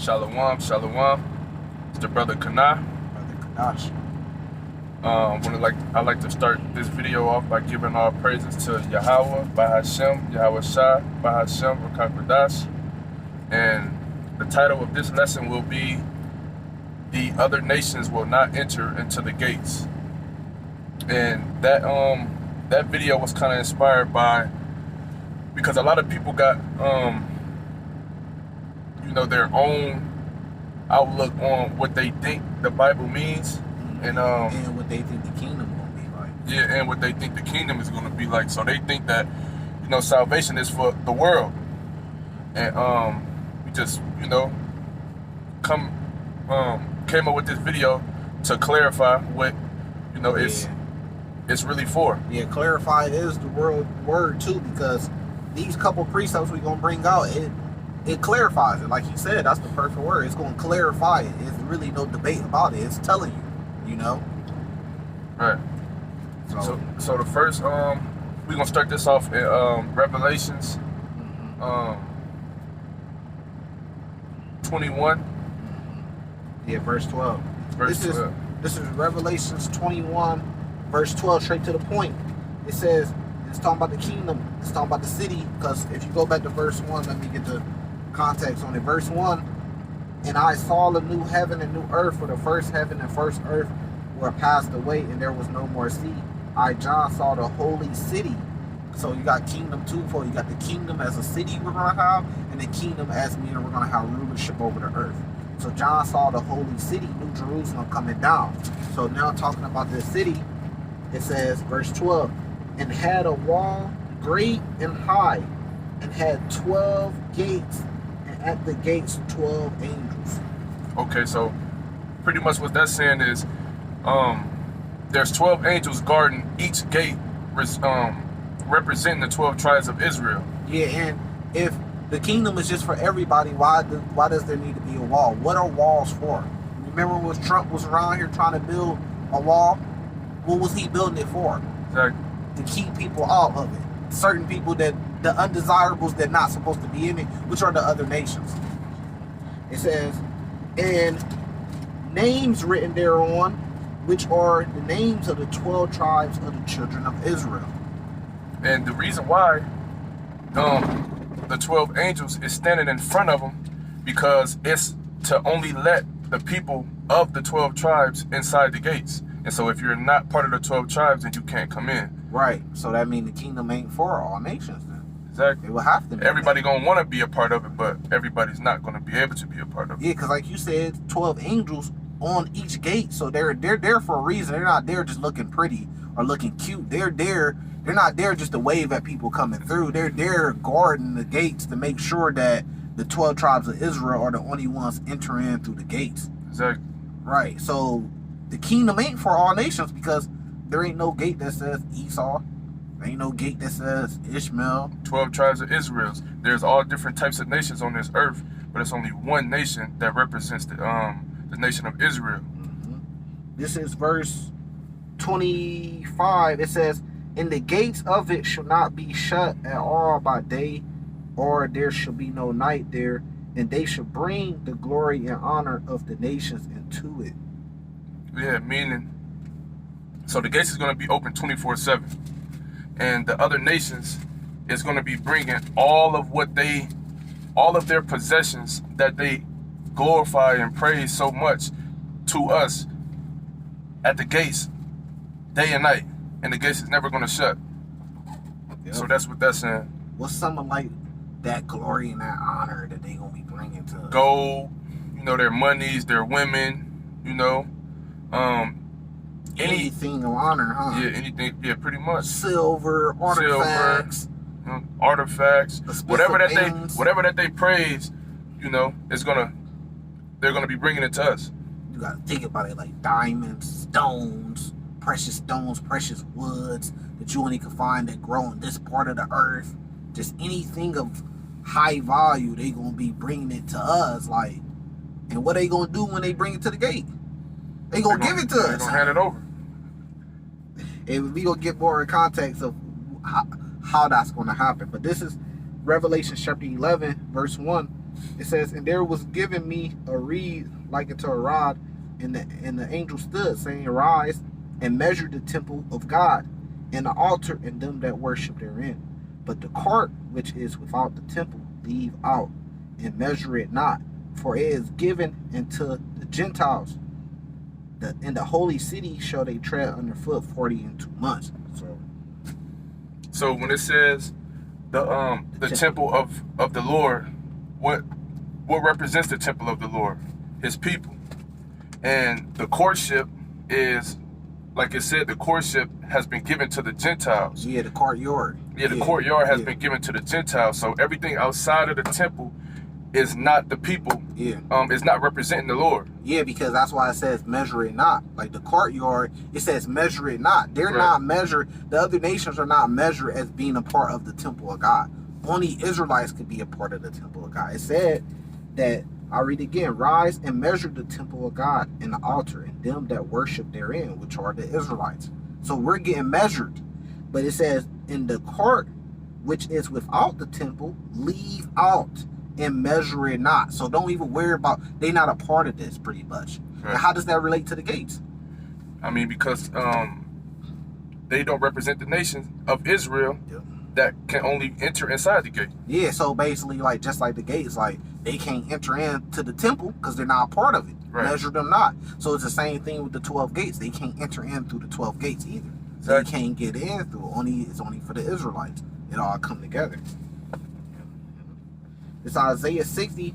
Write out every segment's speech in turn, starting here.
Shalom, shalom. It's the brother Kana. Brother Kadash. I like to start this video off by giving all praises to Yahweh, Bahashem, Yahweh Shah, Bahashem, Rakakwadash. And the title of this lesson will be, "The Other Nations Will Not Enter Into the Gates." And that video was kind of inspired by, because a lot of people got their own outlook on what they think the Bible means, and what they think the kingdom will be like. Yeah, and what they think the kingdom is going to be like. So they think that salvation is for the world, and we just came up with this video to clarify what it's really for. Yeah, clarify is the word too, because these couple precepts we're gonna bring out, it clarifies it. Like he said, that's the perfect word. It's gonna clarify it. It's really no debate about it. It's telling you, Right. So the first, we're gonna start this off in Revelations 21. Yeah, verse 12. This is Revelations 21, verse 12, straight to the point. It says, it's talking about the kingdom, it's talking about the city, because if you go back to verse 1, let me get the context on it. Verse 1, "And I saw the new heaven and new earth, for the first heaven and first earth were passed away, and there was no more sea. I, John, saw the holy city." So you got kingdom twofold. You got the kingdom as a city we're going to have, and the kingdom as meaning we're going to have rulership over the earth. So John saw the holy city, New Jerusalem, coming down. So now talking about this city, it says, verse 12, "And had a wall great and high, and had 12 gates, and at the gates 12 angels." Okay, so pretty much what that's saying is, there's 12 angels guarding each gate, representing the 12 tribes of Israel. Yeah, and if the kingdom is just for everybody, why does there need to be a wall? What are walls for? Remember when Trump was around here trying to build a wall? What was he building it for? Exactly. To keep people out of it. Certain people, that the undesirables that not supposed to be in it, which are the other nations. It says, "And names written thereon, which are the names of the 12 tribes of the children of Israel." And the reason why the 12 angels is standing in front of them, because it's to only let the people of the 12 tribes inside the gates. And so if you're not part of the 12 tribes, then you can't come in. Right. So that means the kingdom ain't for all nations then. Exactly. It will have to be. Everybody gonna want to be a part of it, but everybody's not gonna be able to be a part of it. Yeah, because like you said, 12 angels on each gate. So they're there for a reason. They're not there just looking pretty or looking cute. They're not there just to wave at people coming through. They're there guarding the gates to make sure that the 12 tribes of Israel are the only ones entering through the gates. Exactly. Right. So the kingdom ain't for all nations, because there ain't no gate that says Esau. There ain't no gate that says Ishmael. 12 tribes of Israel. There's all different types of nations on this earth, but it's only one nation that represents the nation of Israel. This is verse 25. It says, "And the gates of it shall not be shut at all by day, or there shall be no night there, and they shall bring the glory and honor of the nations into it." Yeah, meaning, so the gates is going to be open 24/7, and the other nations is going to be bringing all of their possessions that they glorify and praise so much to us at the gates day and night, and the gates is never going to shut. Yep. So that's what that's saying. What's something like that glory and that honor that they gonna be bringing to us? Gold, their monies, their women, anything of honor, huh? Yeah, anything. Yeah, pretty much. Silver, artifacts, whatever that they praise, they're gonna be bringing it to us. You gotta think about it like diamonds, stones, precious woods that you only can find that grow in this part of the earth. Just anything of high value, they gonna be bringing it to us. Like, and what they gonna do when they bring it to the gate? They gonna give it to us. They gonna hand it over. And we gonna get more in context of how that's gonna happen. But this is Revelation chapter 11, verse 1. It says, and there was given me a reed like unto a rod, and the angel stood, saying, Arise and measure the temple of God, and the altar, and them that worship therein. But the court which is without the temple leave out, and measure it not, for it is given unto the Gentiles. In the holy city shall they tread underfoot 42 months. So when it says the temple of the Lord, what represents the temple of the Lord? His people. And the courtship is, like it said, the courtship has been given to the Gentiles. Yeah, the courtyard. Yeah, the courtyard has been given to the Gentiles. So everything outside of the temple is not the people. Yeah. It's not representing the Lord. Yeah, because that's why it says measure it not. Like the courtyard, it says measure it not. They're not measured. The other nations are not measured as being a part of the temple of God. Only Israelites could be a part of the temple of God. It said that, I'll read again, rise and measure the temple of God and the altar and them that worship therein, which are the Israelites. So we're getting measured. But it says, in the court which is without the temple, leave out and measure it not. So don't even worry about, they're not a part of this, pretty much. Right. And how does that relate to the gates? I mean, because they don't represent the nation of Israel that can only enter inside the gate. Yeah, so basically, like, just like the gates, like, they can't enter into the temple because they're not a part of it. Right. Measure them not. So it's the same thing with the 12 gates. They can't enter in through the 12 gates either. Exactly. They can't get in through. It's only for the Israelites. It all come together. It's Isaiah 60,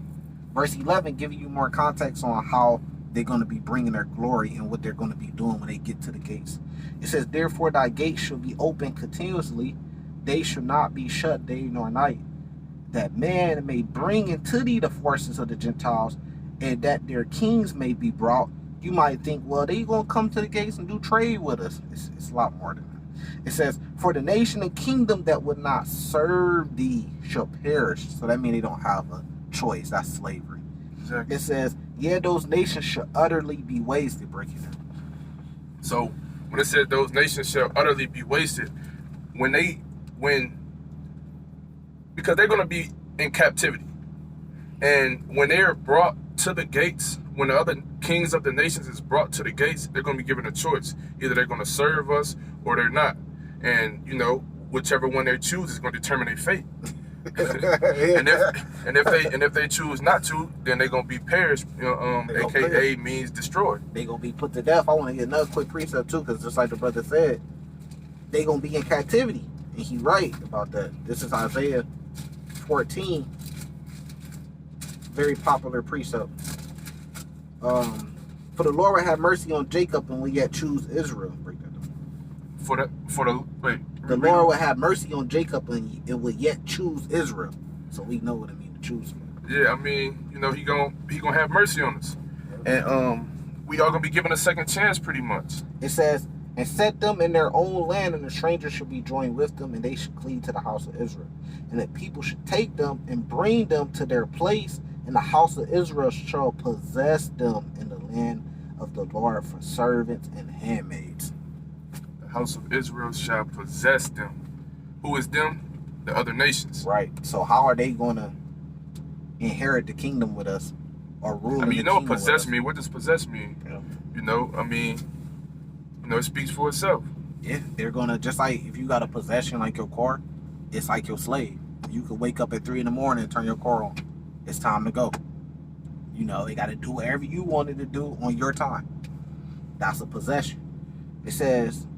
verse 11, giving you more context on how they're going to be bringing their glory and what they're going to be doing when they get to the gates. It says, therefore thy gates shall be open continuously. They shall not be shut day nor night, that man may bring into thee the forces of the Gentiles, and that their kings may be brought. You might think, well, they going to come to the gates and do trade with us. It's a lot more than that. It says, for the nation and kingdom that would not serve thee shall perish. So that means they don't have a choice. That's slavery. Exactly. It says, yeah, those nations shall utterly be wasted. Break it down. So when it said those nations shall utterly be wasted, because they're going to be in captivity. And when they're brought to the gates, when the other kings of the nations is brought to the gates, they're going to be given a choice. Either they're going to serve us or they're not. And, whichever one they choose is going to determine their fate. and if they choose not to, then they're going to be perished, aka means destroyed. They're going to be put to death. I want to get another quick precept too, because just like the brother said, they're going to be in captivity. And he's right about that. This is Isaiah 14. Very popular precept. For the Lord will have mercy on Jacob and will yet choose Israel. Break that down. The Lord will have mercy on Jacob and will yet choose Israel. So we know what it means to choose him. Yeah, I mean, he gonna have mercy on us. And we are gonna be given a second chance pretty much. It says, and set them in their own land, and the stranger shall be joined with them, and they should cleave to the house of Israel. And the people should take them and bring them to their place, and the house of Israel shall possess them in the land of the Lord for servants and handmaids. The house of Israel shall possess them. Who is them? The other nations. Right. So how are they going to inherit the kingdom with us or rule? I mean, what possess mean? What does possess mean? Yeah. It speaks for itself. Yeah, they're going to, just like if you got a possession like your car, it's like your slave. You could wake up at 3 in the morning and turn your car on. It's time to go. They got to do whatever you wanted to do on your time. That's a possession. It says,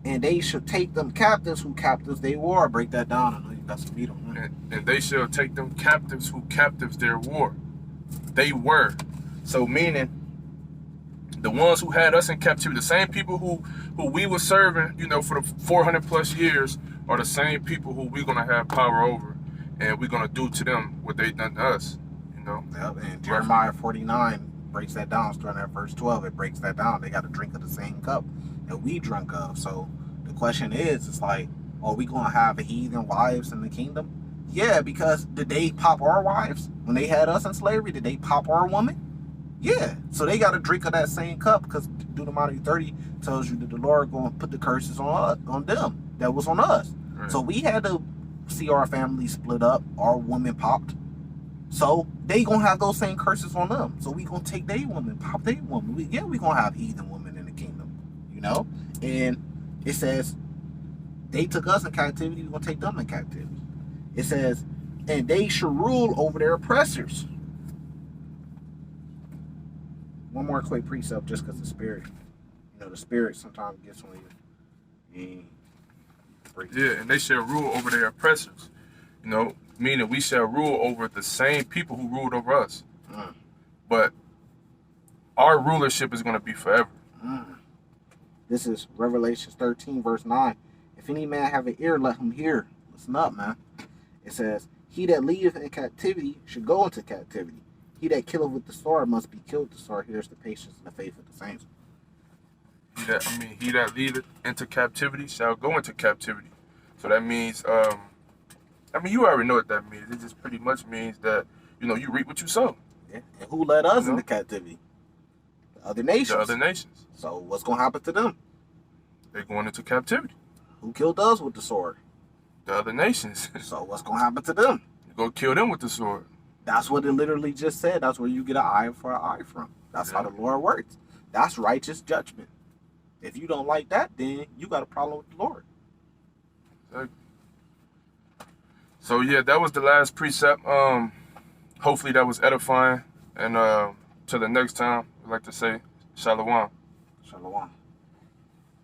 and they shall take them captives who captives they were. Break that down. I know you got some meat on that. And they shall take them captives who captives their war. They were. So meaning, the ones who had us in captivity, the same people who we were serving, for the 400 plus years, are the same people who we're going to have power over. And we're going to do to them what they done to us, Yep, and Jeremiah 49 breaks that down, starting at verse 12. It breaks that down. They got to drink of the same cup that we drunk of. So the question is, it's like, are we going to have heathen wives in the kingdom? Yeah, because did they pop our wives? When they had us in slavery, did they pop our woman? Yeah, so they got to drink of that same cup, because Deuteronomy 30 tells you that the Lord going to put the curses on them that was on us. Right. So we had to see our family split up, our woman popped. So they gonna have those same curses on them. So we gonna take their woman, pop their woman. We gonna have heathen women in the kingdom, you know. And it says they took us in captivity. We gonna take them in captivity. It says, and they shall rule over their oppressors. One more quick precept, just because the spirit, the spirit sometimes gets on you. Yeah, and they shall rule over their oppressors. Meaning we shall rule over the same people who ruled over us. But our rulership is going to be forever. This is Revelation 13, verse 9. If any man have an ear, let him hear. Listen up, man. It says, he that leaveth in captivity should go into captivity. He that killeth with the sword must be killed with the sword. Here's the patience and the faith of the saints. He that leadeth into captivity shall go into captivity. So that means, you already know what that means. It just pretty much means that, you reap what you sow. Yeah. And who led us into captivity? The other nations. The other nations. So what's going to happen to them? They're going into captivity. Who killed us with the sword? The other nations. So what's going to happen to them? You go kill them with the sword. That's what it literally just said. That's where you get an eye for an eye from. That's how the Lord works. That's righteous judgment. If you don't like that, then you got a problem with the Lord. So yeah, that was the last precept. Hopefully that was edifying. And till the next time, I'd like to say, Shalom. Shalom.